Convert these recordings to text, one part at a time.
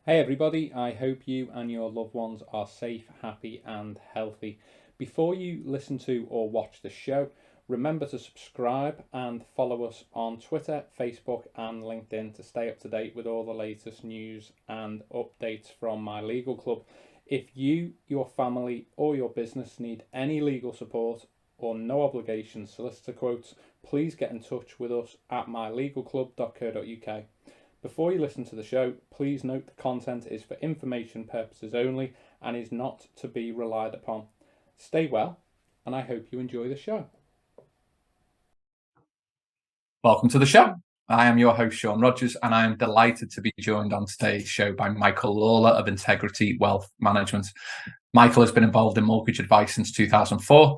Hey everybody, I hope you and your loved ones are safe, happy, and healthy. Before you listen to or watch the show, remember to subscribe and follow us on Twitter, Facebook, and LinkedIn to stay up to date with all the latest news and updates from my legal club. If you, your family, or your business need any legal support or no obligation solicitor quotes, please get in touch with us at mylegalclub.co.uk. Before you listen to the show, please note the content is for information purposes only and is not to be relied upon. Stay well, and I hope you enjoy the show. Welcome to the show. I am your host, Sean Rogers, and I am delighted to be joined on today's show by Michael Lawlor of Integrity Wealth Management. Michael has been involved in mortgage advice since 2004.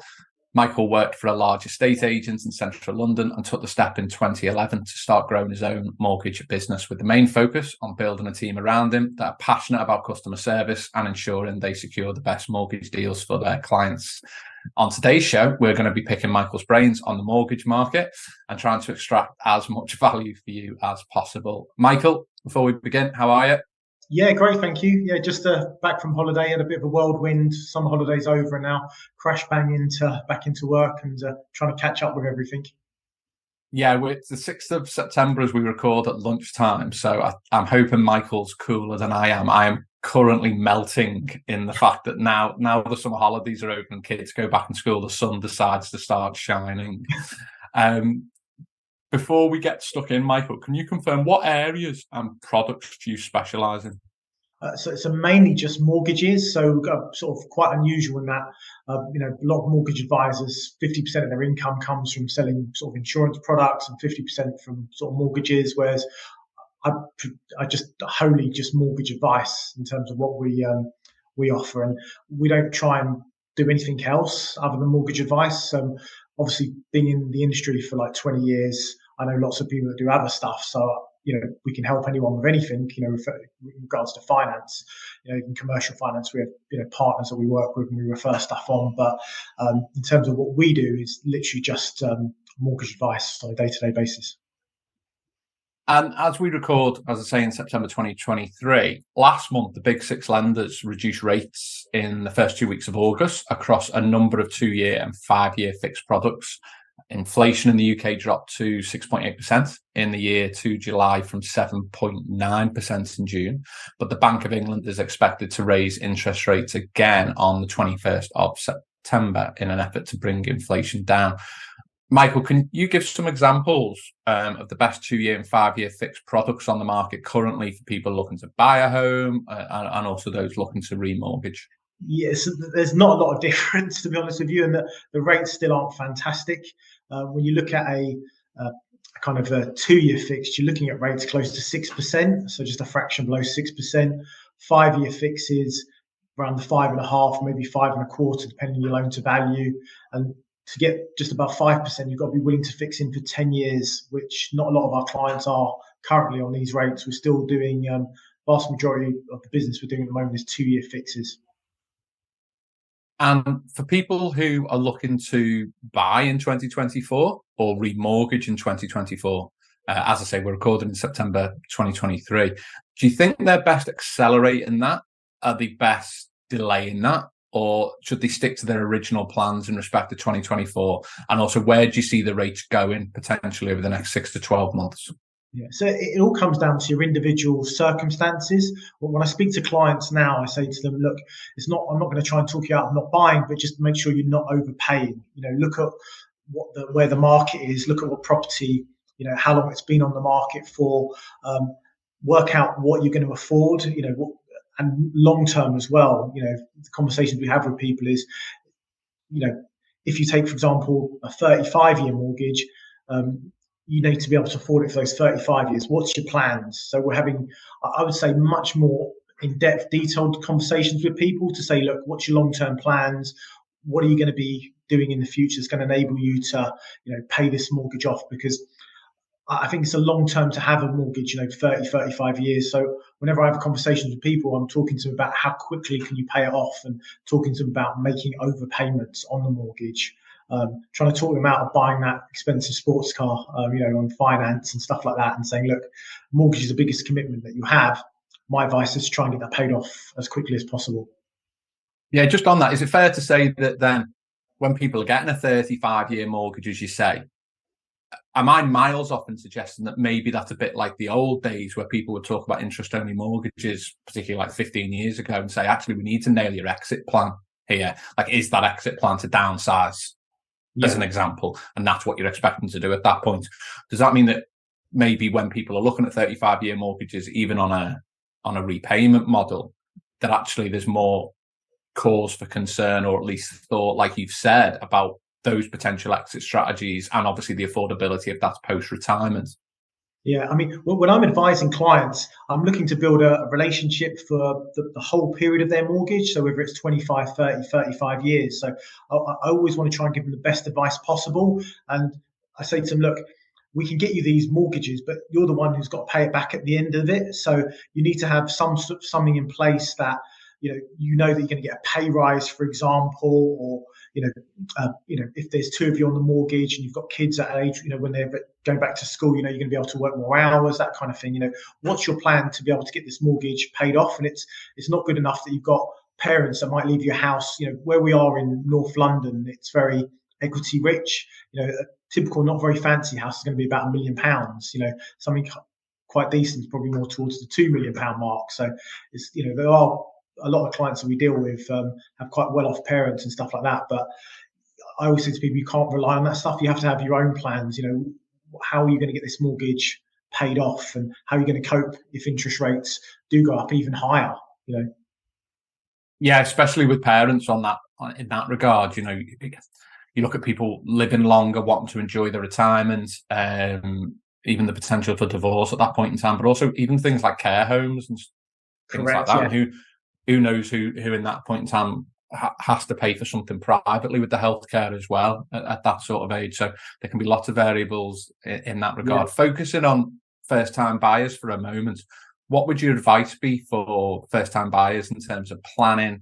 Michael worked for a large estate agent in central London and took the step in 2011 to start growing his own mortgage business, with the main focus on building a team around him that are passionate about customer service and ensuring they secure the best mortgage deals for their clients. On today's show, we're going to be picking Michael's brains on the mortgage market and trying to extract as much value for you as possible. Michael, before we begin, how are you? Yeah, great, thank you. Yeah, just back from holiday, had a bit of a whirlwind. Summer holidays over, and now crash bang back into work and trying to catch up with everything. Yeah, it's the 6th of September as we record at lunchtime, so I'm hoping Michael's cooler than I am. I am currently melting in the fact that now the summer holidays are over and kids go back in school, the sun decides to start shining. Before we get stuck in, Michael, can you confirm what areas and products do you specialise in? So mainly just mortgages. So sort of quite unusual in that, a lot of mortgage advisors, 50% of their income comes from selling sort of insurance products and 50% from sort of mortgages, whereas I just wholly just mortgage advice in terms of what we offer, and we don't try and do anything else other than mortgage advice. Obviously, being in the industry for like 20 years, I know lots of people that do other stuff. So we can help anyone with anything. In regards to finance, in commercial finance, we have partners that we work with and we refer stuff on. But in terms of what we do, is literally just mortgage advice on a day-to-day basis. And as we record, as I say, in September 2023, last month, the big six lenders reduced rates in the first 2 weeks of August across a number of 2-year and 5-year fixed products. Inflation in the UK dropped to 6.8% in the year to July from 7.9% in June. But the Bank of England is expected to raise interest rates again on the 21st of September in an effort to bring inflation down. Michael, can you give some examples of the best 2-year and 5-year fixed products on the market currently for people looking to buy a home and also those looking to remortgage? Yes, there's not a lot of difference, to be honest with you, and the rates still aren't fantastic. When you look at a kind of a 2-year fixed, you're looking at rates close to 6%, so just a fraction below 6%. 5-year fixes around the 5.5%, maybe 5.25%, depending on your loan to value. And to get just above 5%, you've got to be willing to fix in for 10 years, which not a lot of our clients are currently on these rates. We're still doing, vast majority of the business we're doing at the moment is 2-year fixes. And for people who are looking to buy in 2024 or remortgage in 2024, as I say, we're recording in September 2023. Do you think they're best accelerating that? Are they best delaying that? Or should they stick to their original plans in respect to 2024? And also, where do you see the rates going potentially over the next 6 to 12 months? Yeah, so it all comes down to your individual circumstances. When I speak to clients now, I say to them, look, I'm not going to try and talk you out of not buying, but just make sure you're not overpaying. Look at where the market is, look at what property, how long it's been on the market for, work out what you're going to afford, and long term as well. The conversations we have with people is, if you take, for example, a 35-year mortgage, you need to be able to afford it for those 35 years. What's your plans? So we're having, I would say, much more in-depth, detailed conversations with people to say, look, what's your long-term plans? What are you going to be doing in the future that's going to enable you to, pay this mortgage off? Because I think it's a long term to have a mortgage, 30, 35 years. So whenever I have conversations with people, I'm talking to them about how quickly can you pay it off, and talking to them about making overpayments on the mortgage. Trying to talk them out of buying that expensive sports car, on finance and stuff like that, and saying, look, mortgage is the biggest commitment that you have. my advice is to try and get that paid off as quickly as possible. Yeah, just on that, is it fair to say that then when people are getting a 35-year mortgage, as you say, am I miles off in suggesting that maybe that's a bit like the old days where people would talk about interest-only mortgages, particularly like 15 years ago, and say, actually, we need to nail your exit plan here. Like, is that exit plan to downsize, as an example? And that's what you're expecting to do at that point. Does that mean that maybe when people are looking at 35-year mortgages, even on a repayment model, that actually there's more cause for concern, or at least thought, like you've said, about those potential exit strategies and obviously the affordability of that post-retirement? Yeah, I mean, when I'm advising clients, I'm looking to build a relationship for the whole period of their mortgage. So whether it's 25, 30, 35 years. So I always want to try and give them the best advice possible. And I say to them, look, we can get you these mortgages, but you're the one who's got to pay it back at the end of it. So you need to have something in place that you know that you're going to get a pay rise, for example, or if there's two of you on the mortgage and you've got kids at age, when they're going back to school, you're going to be able to work more hours, that kind of thing. What's your plan to be able to get this mortgage paid off? And it's not good enough that you've got parents that might leave your house. Where we are in North London, it's very equity rich. A typical, not very fancy house is going to be about £1 million. Something quite decent is probably more towards the £2 million mark. So it's there are a lot of clients that we deal with have quite well-off parents and stuff like that. But I always say to people, you can't rely on that stuff. You have to have your own plans. How are you going to get this mortgage paid off, and how are you going to cope if interest rates do go up even higher? Yeah, especially with parents in that regard. You look at people living longer, wanting to enjoy their retirement, even the potential for divorce at that point in time, but also even things like care homes and things like that. Yeah. And who knows who in that point in time has to pay for something privately with the healthcare as well at that sort of age. So there can be lots of variables in that regard. Yeah. Focusing on first-time buyers for a moment, what would your advice be for first-time buyers in terms of planning,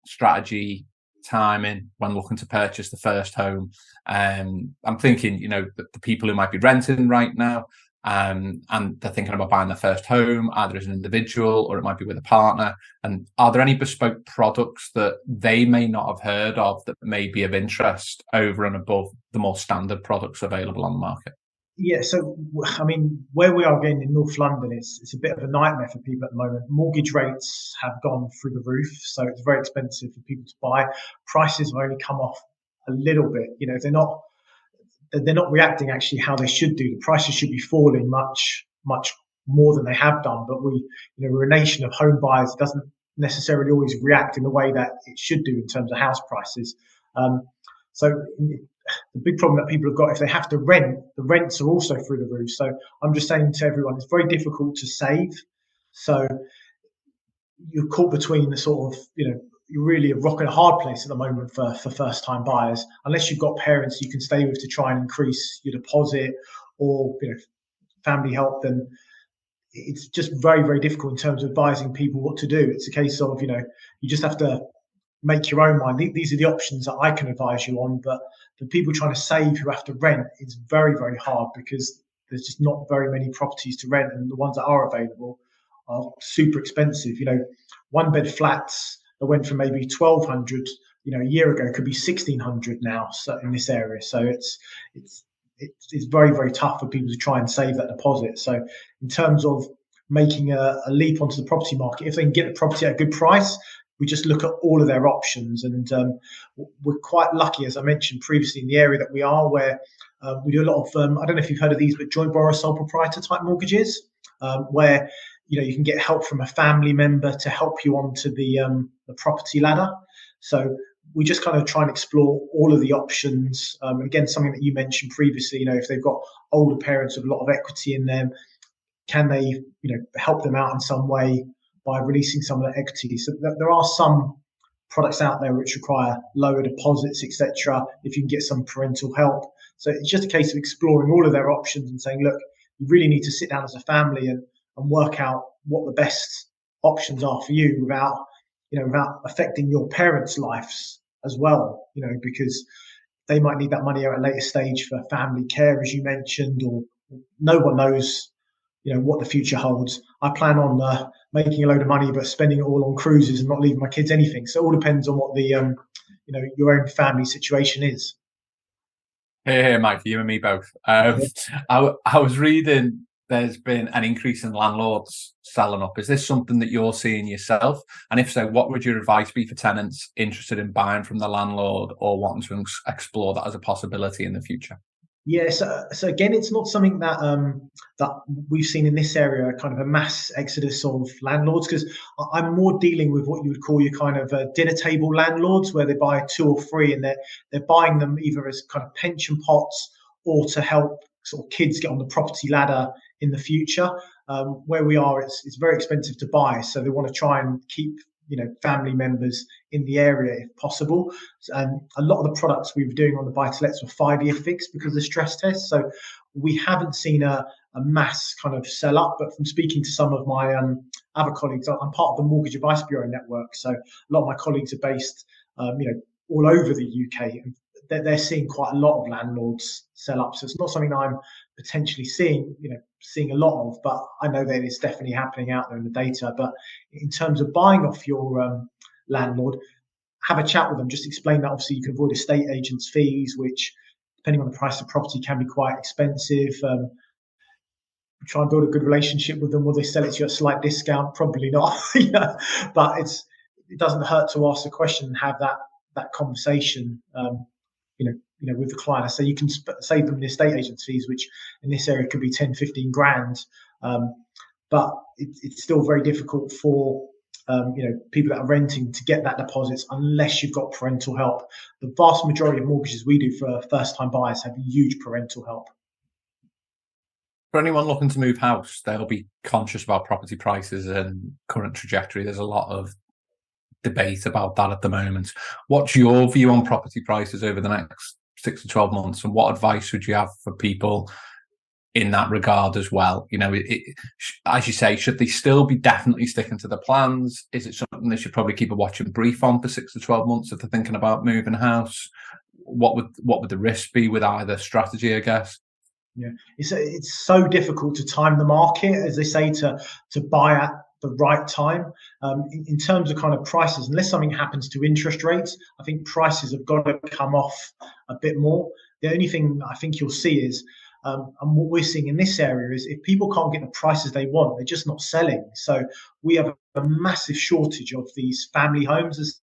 strategy, timing when looking to purchase the first home? I'm thinking, the people who might be renting right now, and they're thinking about buying their first home, either as an individual or it might be with a partner. And are there any bespoke products that they may not have heard of that may be of interest over and above the more standard products available on the market? Yeah, so I mean, where we are again in North London, it's a bit of a nightmare for people at the moment. Mortgage rates have gone through the roof, so it's very expensive for people to buy. Prices have only come off a little bit. They're not reacting actually how they should do. The prices should be falling much, much more than they have done. But we're a nation of home buyers. It doesn't necessarily always react in the way that it should do in terms of house prices. So the big problem that people have got, if they have to rent, the rents are also through the roof. So I'm just saying to everyone, it's very difficult to save. So you're caught between the sort of, you're really a rock and a hard place at the moment for first-time buyers. Unless you've got parents you can stay with to try and increase your deposit, or family help, then it's just very, very difficult in terms of advising people what to do. It's a case of, you just have to make your own mind. These are the options that I can advise you on, but the people trying to save who have to rent, it's very, very hard because there's just not very many properties to rent, and the ones that are available are super expensive. One bed flats that went from maybe 1,200 a year ago could be 1,600 now, so in this area. So it's very, very tough for people to try and save that deposit. So in terms of making a leap onto the property market, if they can get the property at a good price, we just look at all of their options. And we're quite lucky, as I mentioned previously, in the area that we are, where we do a lot of, I don't know if you've heard of these, but joint borrower sole proprietor type mortgages, where you can get help from a family member to help you onto the property ladder. So we just kind of try and explore all of the options. Again, something that you mentioned previously, if they've got older parents with a lot of equity in them, can they, help them out in some way by releasing some of that equity? So there are some products out there which require lower deposits, etc., if you can get some parental help. So it's just a case of exploring all of their options and saying, look, you really need to sit down as a family and work out what the best options are for you without affecting your parents' lives as well, because they might need that money at a later stage for family care, as you mentioned, or no one knows what the future holds. I plan on making a load of money, but spending it all on cruises and not leaving my kids anything. So it all depends on what the your own family situation is. Hey, Mike, you and me both. I was reading there's been an increase in landlords selling up. Is this something that you're seeing yourself? And if so, what would your advice be for tenants interested in buying from the landlord or wanting to explore that as a possibility in the future? Yeah, so again, it's not something that we've seen in this area, kind of a mass exodus of landlords, because I'm more dealing with what you would call your kind of dinner table landlords, where they buy 2 or 3, and they're buying them either as kind of pension pots or to help sort of kids get on the property ladder in the future. Where we are, it's very expensive to buy, so they want to try and keep family members in the area if possible. And a lot of the products we were doing on the buy-to-lets were 5-year fixed because of the stress test. So we haven't seen a mass kind of sell up, but from speaking to some of my other colleagues, I'm part of the Mortgage Advice Bureau network. So a lot of my colleagues are based, all over the UK, and they're seeing quite a lot of landlords sell up. So it's not something I'm potentially seeing a lot of, but I know that it's definitely happening out there in the data. But in terms of buying off your landlord, have a chat with them. Just explain that obviously you can avoid estate agents' fees, which, depending on the price of property, can be quite expensive. Try and build a good relationship with them. Will they sell it to you at a slight discount? Probably not. But it doesn't hurt to ask the question and have that conversation. With the client. So you can save them the estate agents' fees, which in this area could be 10, 15 grand. But it's still very difficult for people that are renting to get that deposits unless you've got parental help. The vast majority of mortgages we do for first-time buyers have huge parental help. For anyone looking to move house, they'll be conscious about property prices and current trajectory. There's a lot of debate about that at the moment. What's your view on property prices over the next 6 to 12 months, and what advice would you have for people in that regard as well? As you say, should they still be definitely sticking to the plans? Is it something they should probably keep a watching brief on for 6 to 12 months if they're thinking about moving house? What would the risk be with either strategy, I guess? Yeah, it's so difficult to time the market, as they say, to buy at the right time. In terms of kind of prices, unless something happens to interest rates, I think prices have got to come off a bit more. The only thing I think you'll see is, and what we're seeing in this area is, if people can't get the prices they want, they're just not selling. So we have a massive shortage of these family homes.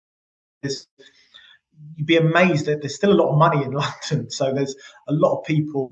You'd be amazed that there's still a lot of money in London. So there's a lot of people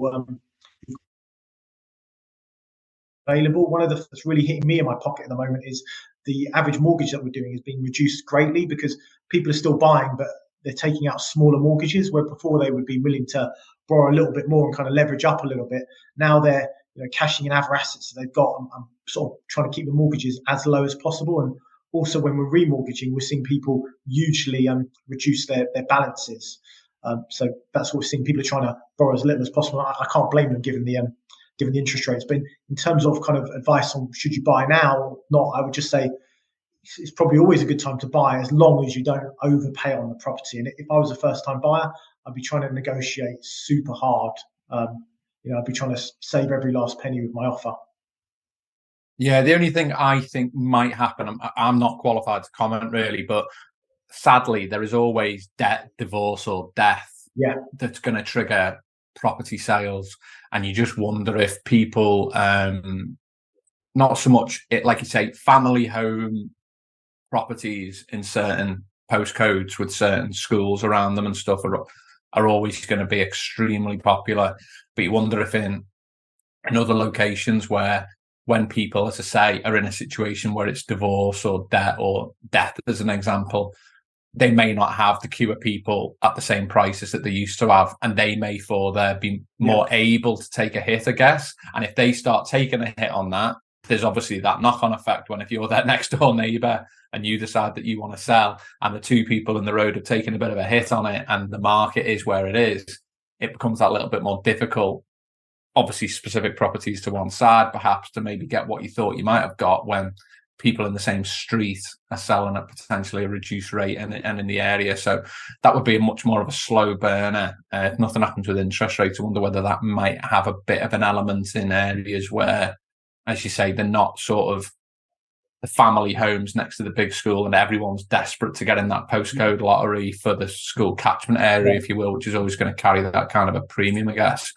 available. One of the that's really hitting me in my pocket at the moment is the average mortgage that we're doing is being reduced greatly because people are still buying, but they're taking out smaller mortgages, where before they would be willing to borrow a little bit more and kind of leverage up a little bit. Now they're cashing in other assets that they've got. I'm sort of trying to keep the mortgages as low as possible. And also when we're remortgaging, we're seeing people hugely reduce their balances. So that's what we're seeing. People are trying to borrow as little as possible. I can't blame them given the interest rates. But in terms of kind of advice on should you buy now or not, I would just say it's probably always a good time to buy as long as you don't overpay on the property. And if I was a first-time buyer, I'd be trying to negotiate super hard. I'd be trying to save every last penny with my offer. Yeah, the only thing I think might happen, I'm not qualified to comment really, but sadly, there is always debt, divorce, or death that's going to trigger property sales. And you just wonder if people, not so much, like you say, family home properties in certain postcodes with certain schools around them and stuff are always going to be extremely popular. But you wonder if in other locations where, when people, as I say, are in a situation where it's divorce or death as an example, they may not have the queue of people at the same prices that they used to have, and they may be more able to take a hit, I guess. And if they start taking a hit on that, there's obviously that knock-on effect when if you're their next door neighbour and you decide that you want to sell and the two people in the road have taken a bit of a hit on it and the market is where it is, it becomes that little bit more difficult. Obviously, specific properties to one side, perhaps, to maybe get what you thought you might have got when people in the same street are selling at potentially a reduced rate and in the area. So that would be much more of a slow burner. If nothing happens with interest rates, I wonder whether that might have a bit of an element in areas where as you say, they're not sort of the family homes next to the big school and everyone's desperate to get in that postcode lottery for the school catchment area, if you will, which is always going to carry that kind of a premium, I guess.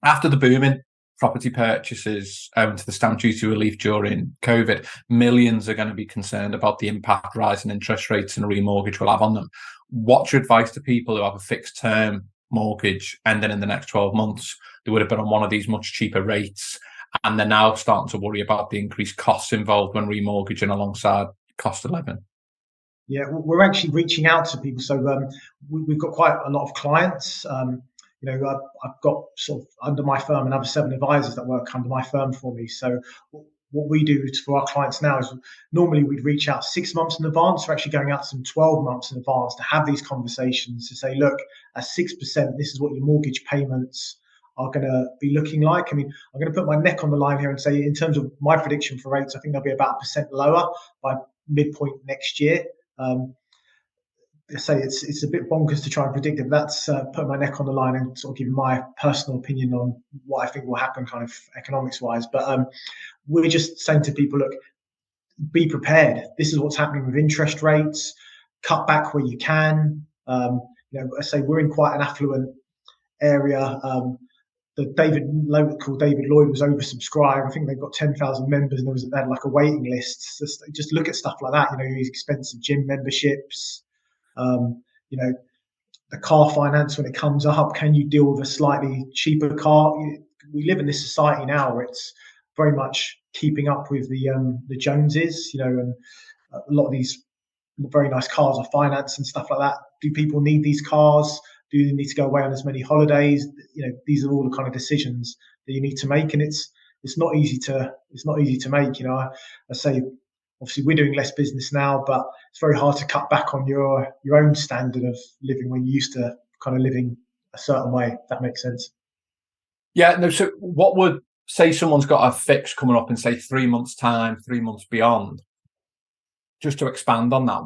After the boom in property purchases owing to the stamp duty relief during COVID, millions are going to be concerned about the impact rising interest rates and a remortgage will have on them. What's your advice to people who have a fixed term mortgage ending in the next 12 months? They would have been on one of these much cheaper rates, and they're now starting to worry about the increased costs involved when remortgaging alongside cost of living. Yeah, we're actually reaching out to people. So we've got quite a lot of clients. I've got sort of under my firm another 7 advisors that work under my firm for me. So what we do for our clients now is normally we'd reach out 6 months in advance. We're actually going out some 12 months in advance to have these conversations to say, look, at 6%, this is what your mortgage payments are going to be looking like. I mean, I'm going to put my neck on the line here and say, in terms of my prediction for rates, I think they'll be about 1% lower by midpoint next year. I say it's a bit bonkers to try and predict it, but that's put my neck on the line and sort of giving my personal opinion on what I think will happen kind of economics wise. But we're just saying to people, look, be prepared. This is what's happening with interest rates. Cut back where you can. I say we're in quite an affluent area. The David Lloyd was oversubscribed. I think they've got 10,000 members, and they had like a waiting list. Just look at stuff like that. These expensive gym memberships. The car finance when it comes up. Can you deal with a slightly cheaper car? We live in this society now where it's very much keeping up with the Joneses. And a lot of these very nice cars are financed and stuff like that. Do people need these cars? Do they need to go away on as many holidays? These are all the kind of decisions that you need to make, and it's not easy to make. I say, obviously, we're doing less business now, but it's very hard to cut back on your own standard of living when you used to kind of living a certain way. If that makes sense. Yeah. No. So, what would say someone's got a fix coming up in say 3 months' time, 3 months beyond? Just to expand on that,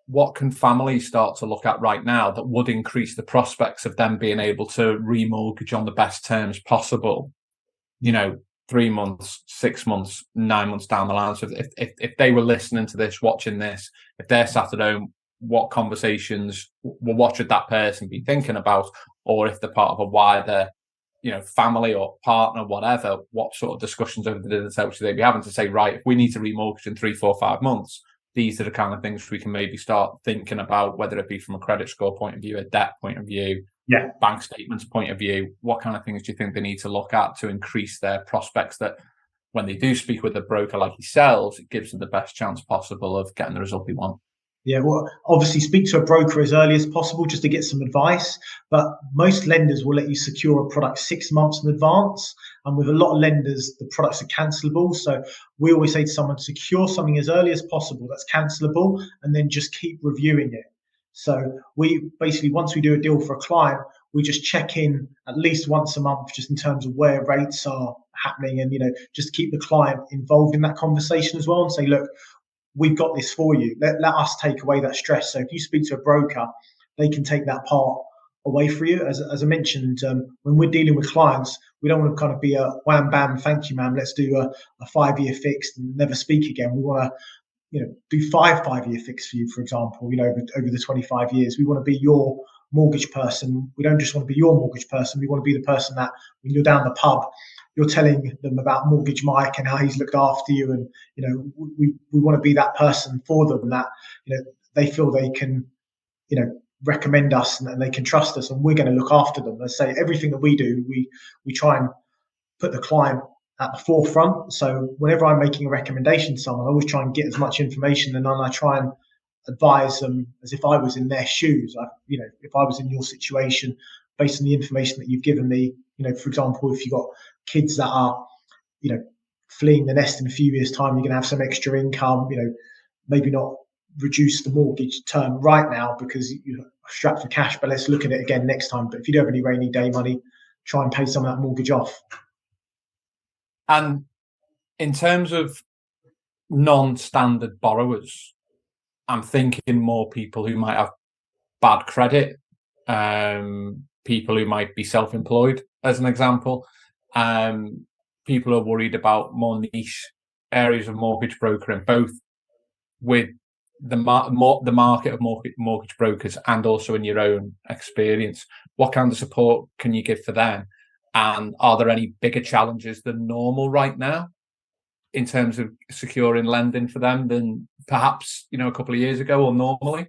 what can families start to look at right now that would increase the prospects of them being able to remortgage on the best terms possible? 3 months, 6 months, 9 months down the line. So if they were listening to this, watching this, if they're sat at home, what conversations, what should that person be thinking about? Or if they're part of a wider, family or partner, whatever, what sort of discussions over the dinner table should they be having to say, right, if we need to remortgage in 3, 4, 5 months, these are the kind of things we can maybe start thinking about, whether it be from a credit score point of view, a debt point of view, bank statements point of view. What kind of things do you think they need to look at to increase their prospects that when they do speak with a broker like yourselves, it gives them the best chance possible of getting the result they want? Yeah, well, obviously speak to a broker as early as possible just to get some advice. But most lenders will let you secure a product 6 months in advance. And with a lot of lenders, the products are cancelable. So we always say to someone, secure something as early as possible that's cancelable, and then just keep reviewing it. So we basically, once we do a deal for a client, we just check in at least once a month, just in terms of where rates are happening, and just keep the client involved in that conversation as well, and say, look, we've got this for you. Let us take away that stress. So if you speak to a broker, they can take that part away for you. As I mentioned, when we're dealing with clients, we don't want to kind of be a wham bam, thank you, ma'am. Let's do a 5-year fixed and never speak again. We want to, do 5-year fixed for you, for example. Over the 25 years, we want to be your mortgage person. We don't just want to be your mortgage person. We want to be the person that when you're down the pub, you're telling them about Mortgage Mike and how he's looked after you, and we want to be that person for them that they feel they can recommend us and they can trust us, and we're going to look after them. I say everything that we do, we try and put the client at the forefront. So whenever I'm making a recommendation to someone, I always try and get as much information, and then I try and advise them as if I was in their shoes. If I was in your situation, based on the information that you've given me. For example, if you've got kids that are, fleeing the nest in a few years' time, you're going to have some extra income. Maybe not reduce the mortgage term right now because you're strapped for cash, but let's look at it again next time. But if you don't have any rainy day money, try and pay some of that mortgage off. And in terms of non-standard borrowers, I'm thinking more people who might have bad credit, people who might be self-employed, as an example. people are worried about more niche areas of mortgage brokering, both with the market of mortgage brokers and also in your own experience. What kind of support can you give for them? And are there any bigger challenges than normal right now in terms of securing lending for them than perhaps, a couple of years ago or normally?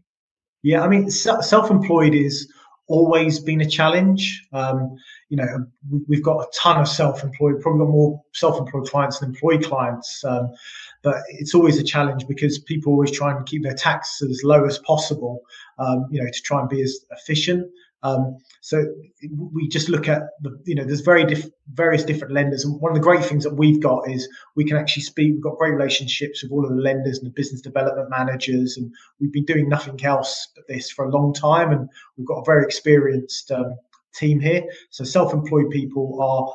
Yeah, I mean, self-employed is always been a challenge. We've got a ton of self-employed, probably got more self-employed clients than employed clients. But it's always a challenge because people always try and keep their taxes as low as possible, to try and be as efficient. So we just look at there's various different lenders, and one of the great things that we've got is we can actually speak. We've got great relationships with all of the lenders and the business development managers, and we've been doing nothing else but this for a long time, and we've got a very experienced team here. So self-employed people are,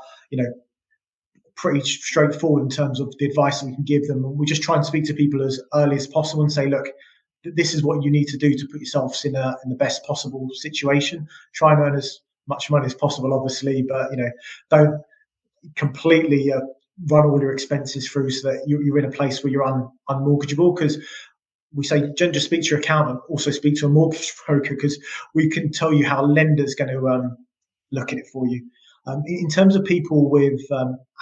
pretty straightforward in terms of the advice that we can give them, and we just try and speak to people as early as possible and say, look, this is what you need to do to put yourselves in the best possible situation. Try and earn as much money as possible, obviously, but don't completely run all your expenses through so that you're in a place where you're unmortgageable. Because we say don't just speak to your accountant, also speak to a mortgage broker, because we can tell you how a lender's going to look at it for you. In terms of people with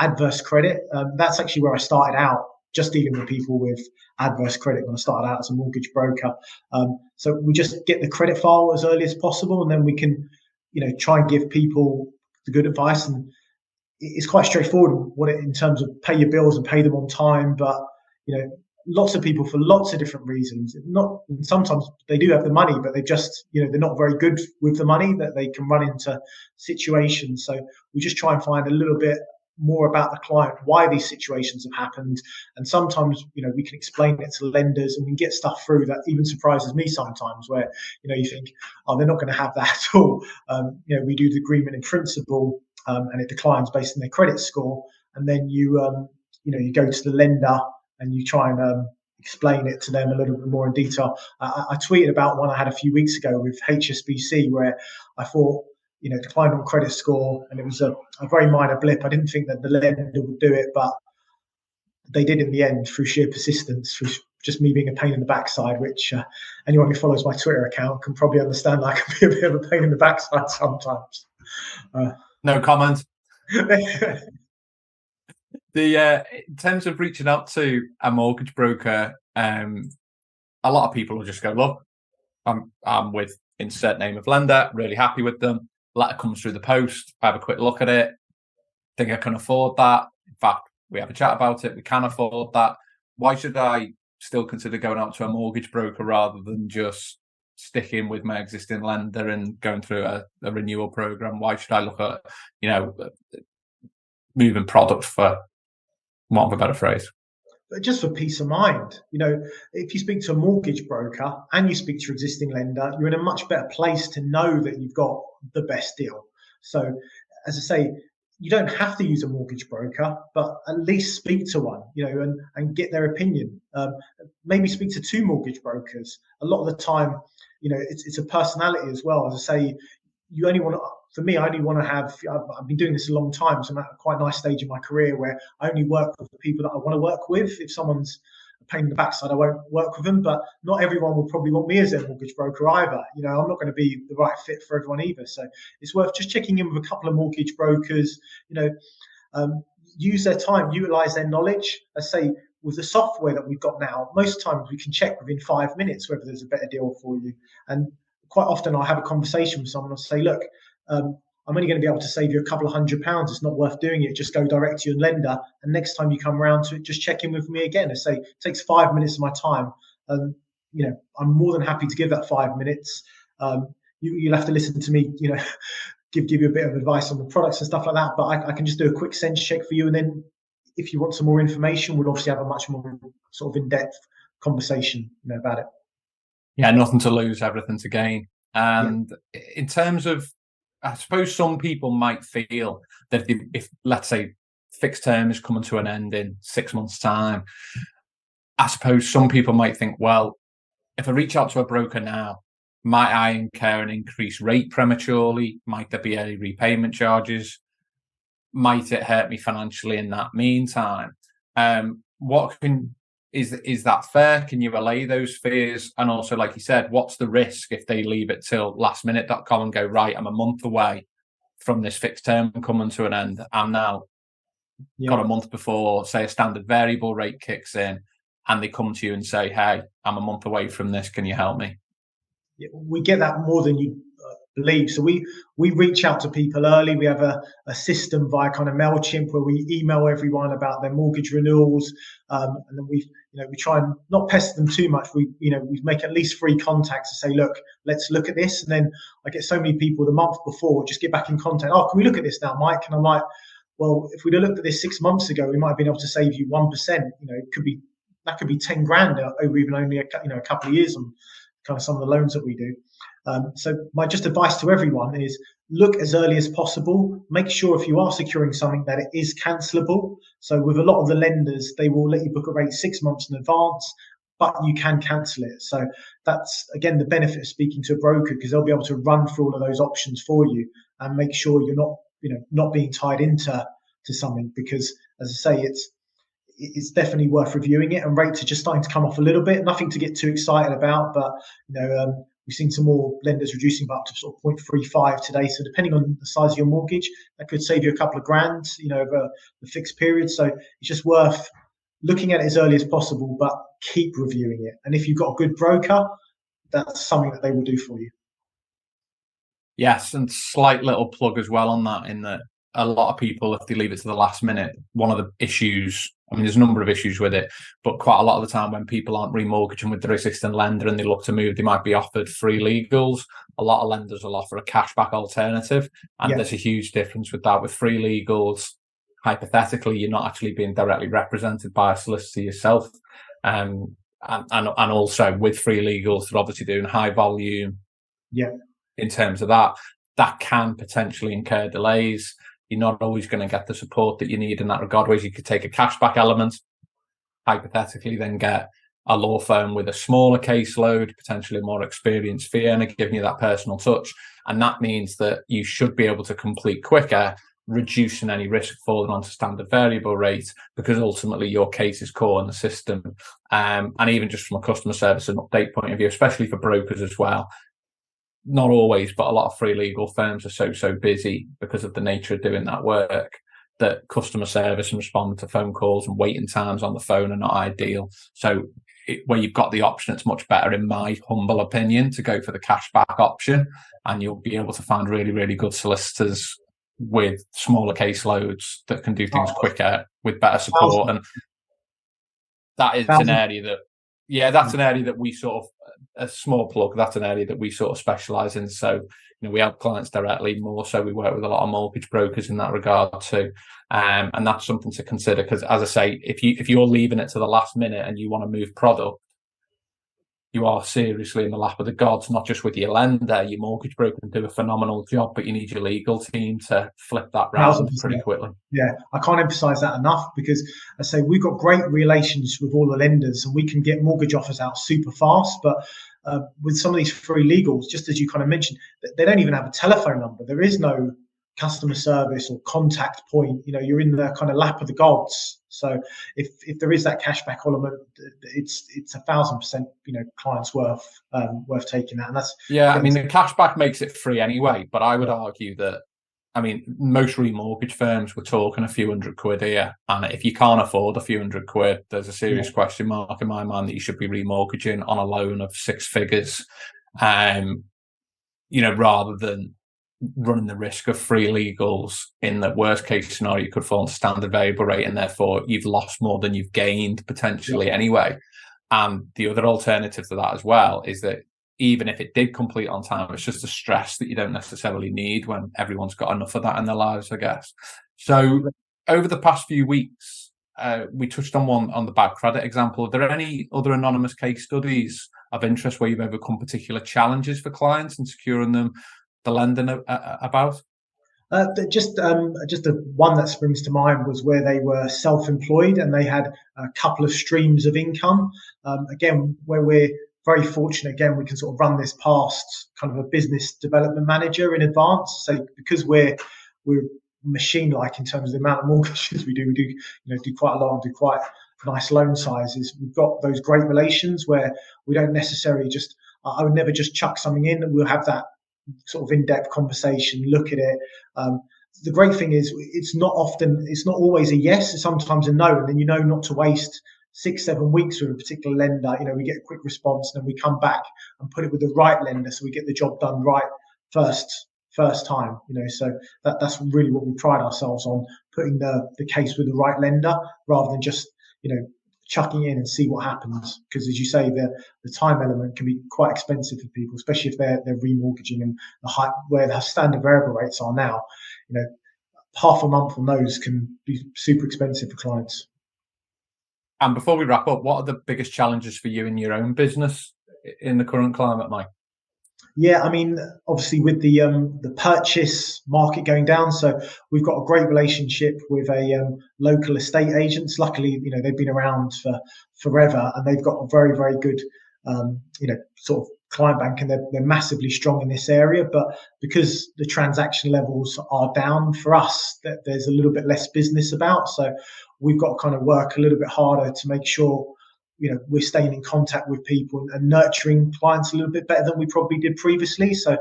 adverse credit, that's actually where I started out, just dealing with people with adverse credit when I started out as a mortgage broker. So we just get the credit file as early as possible, and then we can, try and give people the good advice. And it's quite straightforward in terms of pay your bills and pay them on time. But lots of people, for lots of different reasons, sometimes they do have the money, but they just they're not very good with the money, that they can run into situations. So we just try and find a little bit more about the client, why these situations have happened, and sometimes we can explain it to lenders, and we can get stuff through that even surprises me sometimes, where you think, oh, they're not going to have that at all. We do the agreement in principle, and it declines based on their credit score, and then you go to the lender and you try and explain it to them a little bit more in detail. I tweeted about one I had a few weeks ago with HSBC, where I thought, declined on credit score, and it was a very minor blip. I didn't think that the lender would do it, but they did in the end through sheer persistence, through just me being a pain in the backside, which anyone who follows my Twitter account can probably understand that I can be a bit of a pain in the backside sometimes. No comment. In terms of reaching out to a mortgage broker, a lot of people will just go, look, I'm with insert name of lender, really happy with them. Letter comes through the post, I have a quick look at it, think I can afford that. In fact, we have a chat about it, we can afford that. Why should I still consider going out to a mortgage broker rather than just sticking with my existing lender and going through a renewal program? Why should I look at, moving product, for want of a better phrase? But just for peace of mind, if you speak to a mortgage broker and you speak to your existing lender, you're in a much better place to know that you've got the best deal. So, as I say, you don't have to use a mortgage broker, but at least speak to one, and get their opinion. Maybe speak to two mortgage brokers. A lot of the time, it's a personality as well. As I say, you only want to. For me, I only want to have. I've been doing this a long time, so I'm at a quite nice stage in my career where I only work with the people that I want to work with. If someone's a pain in the backside, I won't work with them. But not everyone will probably want me as their mortgage broker either. I'm not going to be the right fit for everyone either. So it's worth just checking in with a couple of mortgage brokers. Use their time, utilize their knowledge. I say, with the software that we've got now, most times we can check within 5 minutes whether there's a better deal for you. And quite often I'll have a conversation with someone and say, look, I'm only going to be able to save you a couple of £100. It's not worth doing it. Just go direct to your lender. And next time you come around to it, just check in with me again. I say, it takes 5 minutes of my time. I'm more than happy to give that 5 minutes. You'll have to listen to me, give you a bit of advice on the products and stuff like that. But I can just do a quick sense check for you. And then if you want some more information, we'll obviously have a much more sort of in-depth conversation, about it. Yeah, nothing to lose, everything to gain. And in terms of, I suppose some people might feel that if let's say fixed term is coming to an end in 6 months' time, I suppose some people might think, well, if I reach out to a broker now, might I incur an increased rate prematurely? Might there be any repayment charges? might it hurt me financially in that meantime? Is that fair? Can you allay those fears? And also, like you said, what's the risk if they leave it till lastminute.com and go, right, I'm a month away from this fixed term coming to an end. I'm now got a month before, say, a standard variable rate kicks in, and they come to you and say, hey, I'm a month away from this. Can you help me? We get that more than you believe. So we reach out to people early. We have a system via kind of MailChimp where we email everyone about their mortgage renewals, and then we try and not pester them too much. We make at least 3 contacts to say, look, let's look at this. And then I get so many people the month before just get back in contact. Oh, can we look at this now, Mike? And I'm like, well, if we'd have looked at this 6 months ago, we might have been able to save you 1%. That could be 10 grand over even only a couple of years on kind of some of the loans that we do. So my just advice to everyone is look as early as possible. Make sure if you are securing something that it is cancelable. So with a lot of the lenders, they will let you book a rate 6 months in advance, but you can cancel it. So that's, again, the benefit of speaking to a broker, because they'll be able to run through all of those options for you and make sure you're not being tied into something. Because, as I say, it's definitely worth reviewing it, and rates are just starting to come off a little bit. Nothing to get too excited about, but we've seen some more lenders reducing up to sort of 0.35 today. So depending on the size of your mortgage, that could save you a couple of grand, over the fixed period. So it's just worth looking at it as early as possible, but keep reviewing it. And if you've got a good broker, that's something that they will do for you. Yes, and slight little plug as well on that, in that a lot of people, if they leave it to the last minute, one of the issues, there's a number of issues with it, but quite a lot of the time when people aren't remortgaging with their existing lender and they look to move, they might be offered free legals. A lot of lenders will offer a cashback alternative, and there's a huge difference with that. With free legals, hypothetically, you're not actually being directly represented by a solicitor yourself. And also with free legals, they're obviously doing high volume. In terms of that can potentially incur delays. You're not always going to get the support that you need in that regard, whereas you could take a cashback element, hypothetically, then get a law firm with a smaller caseload, potentially a more experienced fee earner, giving you that personal touch. And that means that you should be able to complete quicker, reducing any risk of falling onto standard variable rate, because ultimately your case is core in the system. And even just from a customer service and update point of view, especially for brokers as well, not always, but a lot of free legal firms are so busy because of the nature of doing that work, that customer service and responding to phone calls and waiting times on the phone are not ideal. So where you've got the option, it's much better, in my humble opinion, to go for the cashback option, and you'll be able to find really, really good solicitors with smaller caseloads that can do things quicker with better support. And that is an area that, that's an area that we sort of, a small plug, that's an area that we sort of specialize in. So, we help clients directly more. So we work with a lot of mortgage brokers in that regard too. And that's something to consider, because, as I say, if you're leaving it to the last minute and you want to move product, you are seriously in the lap of the gods, not just with your lender. Your mortgage broker can do a phenomenal job, but you need your legal team to flip that round pretty quickly. Yeah, I can't emphasize that enough, because I say we've got great relations with all the lenders and we can get mortgage offers out super fast. But with some of these free legals, just as you kind of mentioned, they don't even have a telephone number. There is no customer service or contact point. You're in the kind of lap of the gods. So if there is that cashback element, it's 1,000%, clients worth taking that. And that's the cashback makes it free anyway. But I would argue that, most remortgage firms, we're talking a few £100 here, and if you can't afford a few £100, there's a serious question mark in my mind that you should be remortgaging on a loan of 6 figures, rather than running the risk of free legals. In the worst case scenario, you could fall into standard variable rate, and therefore you've lost more than you've gained potentially anyway. And the other alternative to that as well is that even if it did complete on time, it's just a stress that you don't necessarily need when everyone's got enough of that in their lives, I guess. So over the past few weeks, we touched on one on the bad credit example. Are there any other anonymous case studies of interest where you've overcome particular challenges for clients and securing them the lending about? Just the one that springs to mind was where they were self-employed and they had a couple of streams of income. Again, where we're very fortunate, again, we can sort of run this past kind of a business development manager in advance. So because we're machine-like in terms of the amount of mortgages we do. We do quite a lot and do quite nice loan sizes. We've got those great relations where we don't necessarily I would never just chuck something in. We'll have that sort of in-depth conversation, look at it. The great thing is it's not always a yes, it's sometimes a no, and then not to waste 6-7 weeks with a particular lender. We get a quick response, and then we come back and put it with the right lender, so we get the job done right first time. So that's really what we pride ourselves on, putting the case with the right lender rather than just chucking in and see what happens. Because as you say, the time element can be quite expensive for people, especially if they're remortgaging, and where the standard variable rates are now. Half a month on those can be super expensive for clients. And before we wrap up, what are the biggest challenges for you in your own business in the current climate, Mike? Yeah, I mean, obviously with the purchase market going down, so we've got a great relationship with a local estate agents. Luckily, they've been around for forever, and they've got a very, very good, sort of client bank, and they're massively strong in this area. But because the transaction levels are down for us, that there's a little bit less business about. So we've got to kind of work a little bit harder to make sure we're staying in contact with people and nurturing clients a little bit better than we probably did previously. So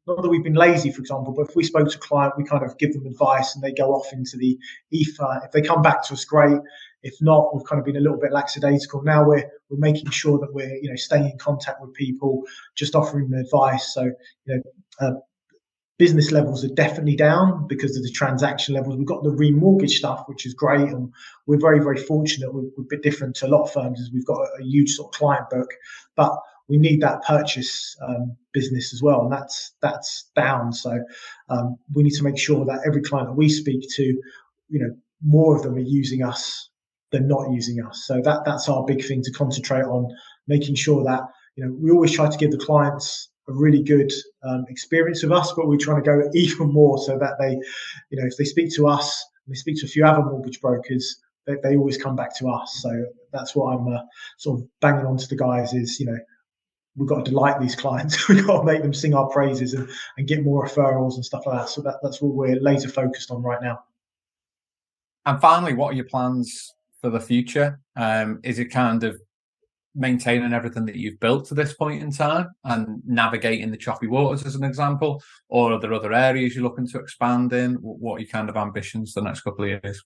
not that we've been lazy, for example, but if we spoke to a client, we kind of give them advice and they go off into the ether. If they come back to us, great. If not, we've kind of been a little bit lackadaisical. Now we're making sure that we're staying in contact with people, just offering them advice. So business levels are definitely down because of the transaction levels. We've got the remortgage stuff, which is great, and we're very, very fortunate. We're a bit different to a lot of firms, as we've got a huge sort of client book, but we need that purchase business as well, and that's down. So we need to make sure that every client that we speak to, more of them are using us than not using us. So that's our big thing to concentrate on, making sure that we always try to give the clients a really good experience with us, but we're trying to go even more so that they, if they speak to us and they speak to a few other mortgage brokers, they always come back to us. So that's what I'm sort of banging on to the guys is, we've got to delight these clients. We've got to make them sing our praises and get more referrals and stuff like that. So that's what we're laser focused on right now. And finally, what are your plans for the future? Is it kind of maintaining everything that you've built to this point in time and navigating the choppy waters as an example, or are there other areas you're looking to expand in? What are your kind of ambitions the next couple of years?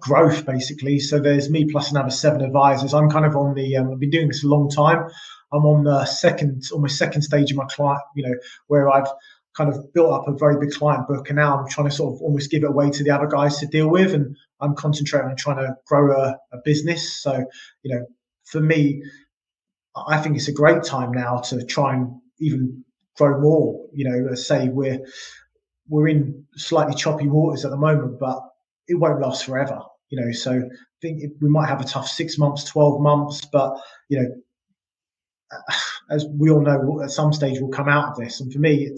Growth, basically. So there's me plus another 7 advisors. I'm kind of on I've been doing this a long time. I'm on the almost second stage of my client, where I've kind of built up a very big client book, and now I'm trying to sort of almost give it away to the other guys to deal with, and I'm concentrating on trying to grow a business. So, for me, I think it's a great time now to try and even grow more. Let's say we're in slightly choppy waters at the moment, but it won't last forever. So I think we might have a tough 6 months, 12 months, but as we all know, at some stage we'll come out of this. And for me,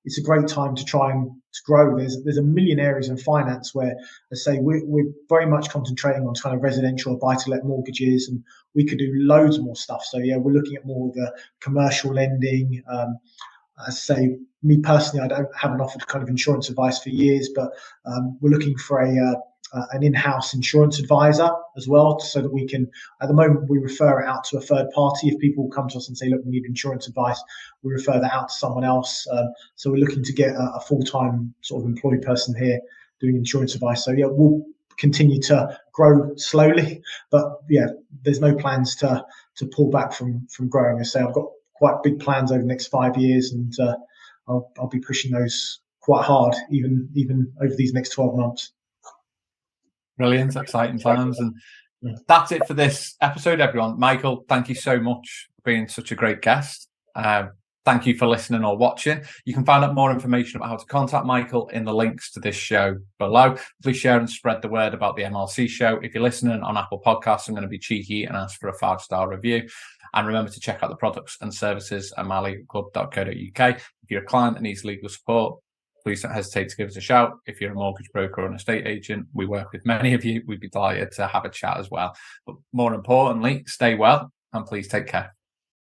it's a great time to try and to grow. There's a million areas in finance where, let's say, we're very much concentrating on kind of residential or buy-to-let mortgages, and we could do loads more stuff. So yeah, we're looking at more of the commercial lending. I say, me personally, I haven't offered kind of insurance advice for years, but we're looking for an in-house insurance advisor as well, so that we can, at the moment, we refer it out to a third party. If people come to us and say, look, we need insurance advice, we refer that out to someone else. So we're looking to get a full-time sort of employed person here doing insurance advice. So yeah, we'll continue to grow slowly, but yeah, there's no plans to pull back from growing. I say, I've got quite big plans over the next 5 years, and I'll be pushing those quite hard, even over these next 12 months. Brilliant, exciting times. And that's it for this episode, everyone. Michael, thank you so much for being such a great guest. Thank you for listening or watching. You can find out more information about how to contact Michael in the links to this show below. Please share and spread the word about the MLC Show. If you're listening on Apple Podcasts, I'm going to be cheeky and ask for a 5-star review. And remember to check out the products and services at malleyclub.co.uk. If you're a client that needs legal support, please don't hesitate to give us a shout. If you're a mortgage broker or an estate agent, we work with many of you. We'd be delighted to have a chat as well. But more importantly, stay well and please take care.